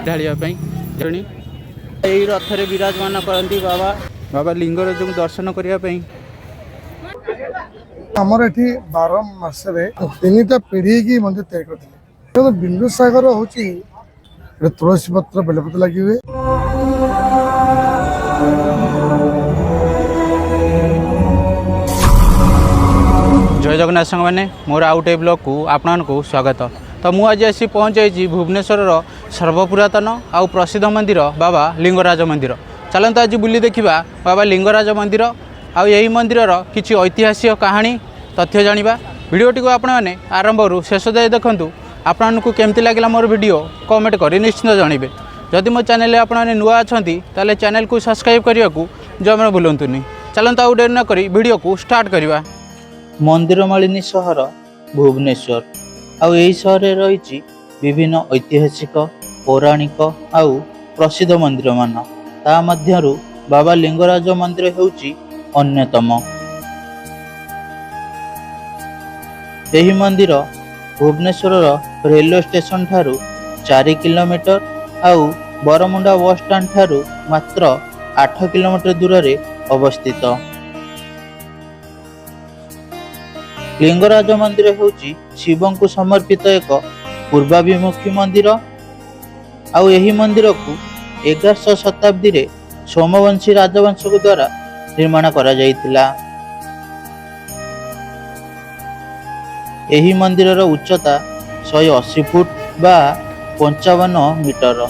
ढालियापाई जणी यही रथरे विराजमान करती बाबा बाबा लिंगराज को दर्शन करने आमर एठी 12 मासरे 3टा पीढ़ी की मंदिर तैयार करते बिंदुसागर हूँ तुलसी पत्र बेलपत्र लगे हुए जय जगन्नाथ संग मैंने मोर आउ टे ब्लॉग को आपण को स्वागत। तो मुझे आज आसी पहुँची भुवनेश्वर सर्वपुरातन आउ प्रसिद्ध मंदिर बाबा लिंगराज मंदिर। चलते आज बुली देखा बाबा लिंगराज मंदिर आउ यही मंदिर किसी ऐतिहासिक कहानी तथ्य जानिबा। वीडियोटी को आपण मैंने आरंभ शेष जाए देखूँ। आपको केमती लगे मोर वीडियो कमेंट कर निश्चित जानवे। जदि मो चैनल आपने नुआ अच्छा ताले चैनल को सब्सक्राइब करने को जमा भूलुनी। चलते आउ डेरी न करी वीडियो को स्टार्ट करवा। मंदिर मालिनी सहर भुवनेश्वर आउ यही सहर रही विभिन्न ऐतिहासिक पौराणिक आउ प्रसिद्ध मंदिर मान ता मध्यरु बाबा लिंगराज मंदिर होउची अन्यतम। यही मंदिर भुवनेश्वर रेलवे स्टेशन ठारू 4 किलोमीटर आउ बरमुंडा बस स्टैंड ठारू मात्र 8 किलोमीटर दूर रे अवस्थित। लिंगराज मंदिर होउची शिवं को समर्पित एक पूर्वाभिमुखी मंदिर आउ यही मंदिर को 1100 शताब्दी रे सोमवंशी राजवंश द्वारा निर्माण करा जायतिला। यही मंदिर उच्चता 180 फुट बा 55 मीटर।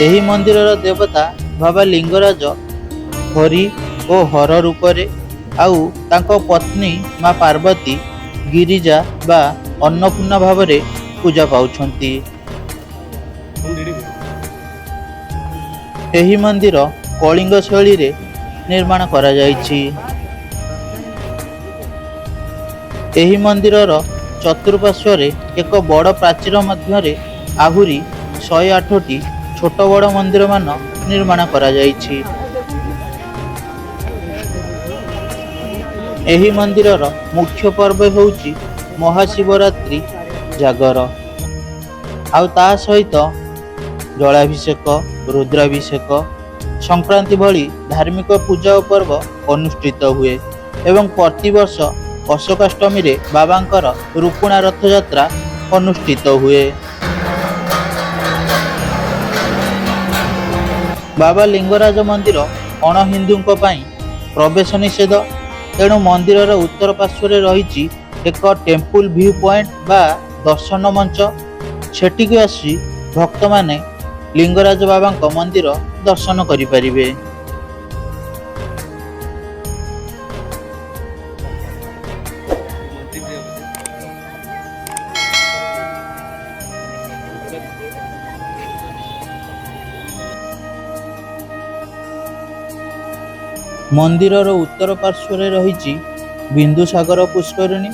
यही मंदिर देवता बाबा लिंगराज हरि और हर रूप रे आउ तांको पत्नी माँ पार्वती गिरिजा बा अन्नपूर्णा भाव रे पूजा पाउछंती। यही मंदिर कलिंग शैली रे निर्माण करा जायछि। यही मंदिर चतुर्पार्श्व रे एक बड़ प्राचीर मध्य आहुरी 108टी छोट बड़ मंदिर मान निर्माण करा जायछि। यही मंदिर मुख्य पर्व होउची महाशिवरात्रि जागर आउ ता सहित जलाभिषेक रुद्राभिषेक संक्रांति भली धार्मिक पूजा पर्व अनुष्ठित हुए एवं प्रतिवर्ष अशोकाष्टमी रे बाबांकर रुकुणा रथ यात्रा अनुष्ठित हुए। बाबा लिंगराज मंदिर अण हिंदुओं प्रवेश निषेध तेणु मंदिर उत्तर पार्श्व रही एक टेम्पल व्यू पॉइंट बा दर्शन मंच सेठी को आसी भक्त माने लिंगराज बाबा मंदिर दर्शन करिपारिबे। मंदिर उत्तर पार्श्व रही बिंदुसागर पुष्करिणी।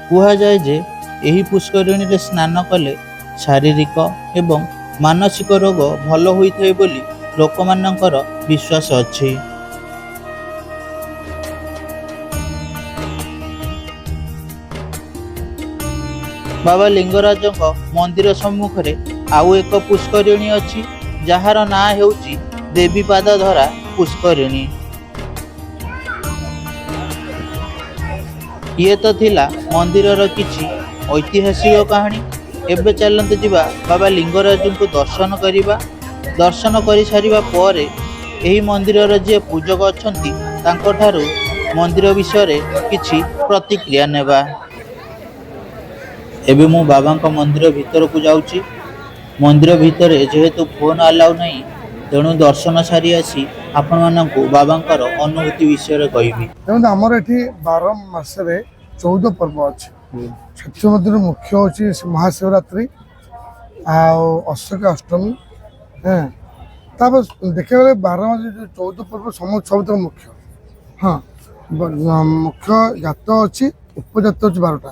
कह जाए जे यही पुष्करिणी रे स्नान कले शारीरिक एवं मानसिक रोग भल होइथाय बोली लोकमानंकर विश्वास अछि। बाबा लिंगराज मंदिर सम्मुख रे आउ एक पुष्करिणी अछि जहार ना हेउची देवीपाद धरा पुष्करिणी। ये तो थिला मंदिर किछि ऐतिहासिक कहानी। एबे चलते जिबा बाबा लिंगराज को दर्शन करिबा। दर्शन करि सारिबा परे एही मंदिर जे पूजक अछंती तांको ठारू मंदिर विषय रे किछि प्रतिक्रिया नेबा। एबे मु बाबा को मंदिर भीतर को जाउची। मंदिर भीतर जेहेतु फोन अलाउ नहीं तेणु दर्शन सारी आसी आपण मानकु बाबांकर अनुभूति विषय कहबी। आमर एठी 12 मासरे 14 पर्व अछि। छठ मध्य मुख्य होची महाशिवरात्रि अशोक अष्टमी देखा गले 12 मास 14 पर्व सब मुख्य। हाँ मुख्य जात अच्छी उपजात अच्छी 12टा।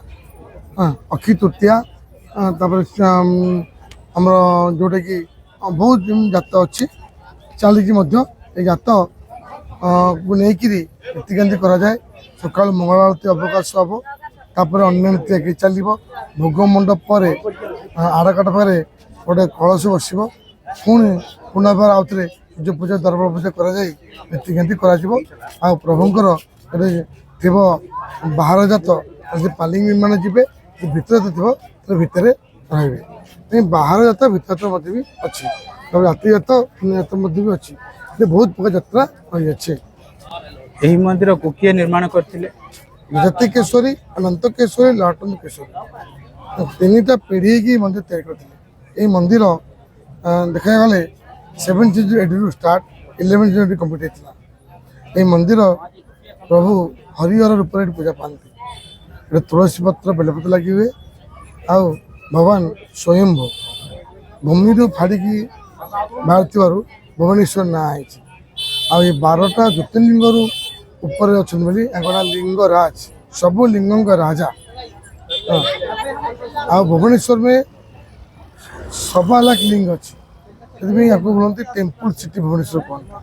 हाँ अक्षी तृतीया आमर जोटा कि बहुत जात अच्छी चलिकी जात को लेकिन रीतिकांति कराए। सकाल मंगल आरती अवकाश हम तापर अन्य नीति चलो भोग मंडप पर आड़काट पाखे गोटे कलश बस पुणी पुनर्बार आउ थे जो पूजा दरबार पूजा नीतिकांति प्रभुंर थी बाहर जात पालिंग मैंने जी भीतर जात थो भितर रे बाहर जात भीतर जात भी अच्छी राति जात पुण्य जात भी अच्छी बहुत प्रकार यात्रा रही अच्छे। यही मंदिर को किए निर्माण करथिले? जति केशरी अनंत केशरी लाटन केशरी तीन टा पीढ़ी की मंदिर तैयार करते। मंदिर देखा गले 7th century start 11th century complete होता। मंदिर प्रभु हरिहर रूप में पूजा पाती। तुलसी पत्र बेलपत्र लगे हुए आउ भगवान स्वयंभू भूमि फाड़ी बाहर भुवनेश्वर ना आई 12टा ज्योतिर्लिंग ऊपर अच्छा लिंगराज सबू लिंग राजा। आ भुवनेश्वर में 1.25 लाख लिंग अच्छी बोलते टेम्पल सिटी भुवनेश्वर कहते।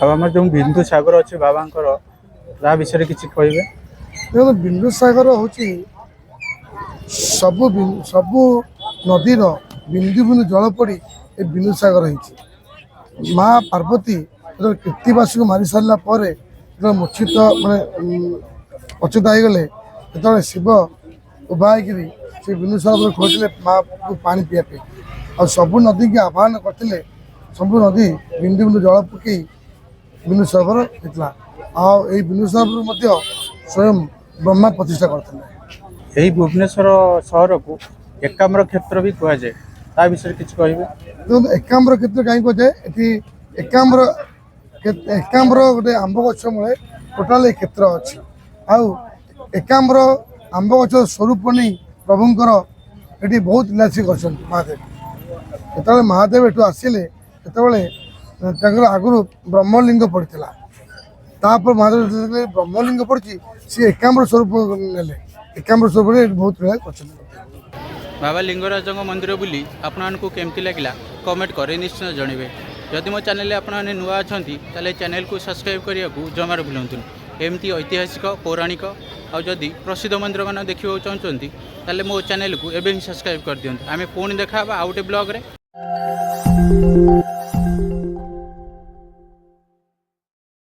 अब आम जो बिंदु सागर अच्छे बाबा विषय किसी कहे? देखो बिंदु सागर हूँ सबू नदीर बिंदु बिंदु जल पड़ी ये बिंदु सागर होती। माँ पार्वती कृतिवासी को मारी सारा पर मूर्छित माने अच्युत होगले जो शिव उभा से बिंदु सागर खोजले माँ को पानी पीवाई आ सबू नदी की आह्वान करते सबू नदी बिंदु बिंदु जल पकई बिंदु सागर होता। आई बिंदु सागर स्वयं ब्रह्मा प्रतिष्ठा करते। यही भुवनेश्वर सहर को एकाम्र क्षेत्र भी कहुए ता विषय किसी कहे? देखो एकाम्र क्षेत्र कहीं कहुए ये एकाम्र गोटे आंब गछ मूले टोटाल क्षेत्र अच्छी। आकाम्र आंब गछ स्वरूप नहीं प्रभुंर ये बहुत लीलासी कर महादेव जो महादेव एठू आसिले जो आगुरी ब्रह्मलिंग पड़ता तापर महादेव ब्रह्मलिंग पड़ी सी एकाम्र स्वरूप ने एकाम्र स्वरूप बहुत लीला कर। बाबा लिंगराज मंदिर बुली आपको केमती लगे कमेंट कर निश्चय जनइबे। जदि मो चैनल आपने नुआ अच्छा ताले चैनल को सब्सक्राइब करने को जमार भूलुन। एमती ऐतिहासिक पौराणिक आदि प्रसिद्ध मंदिर मान देखा चाहते ताले मो चैनल को एवं सब्सक्राइब कर दिखाँ। आम पुणी देखा आउ गोटे ब्लॉग रे।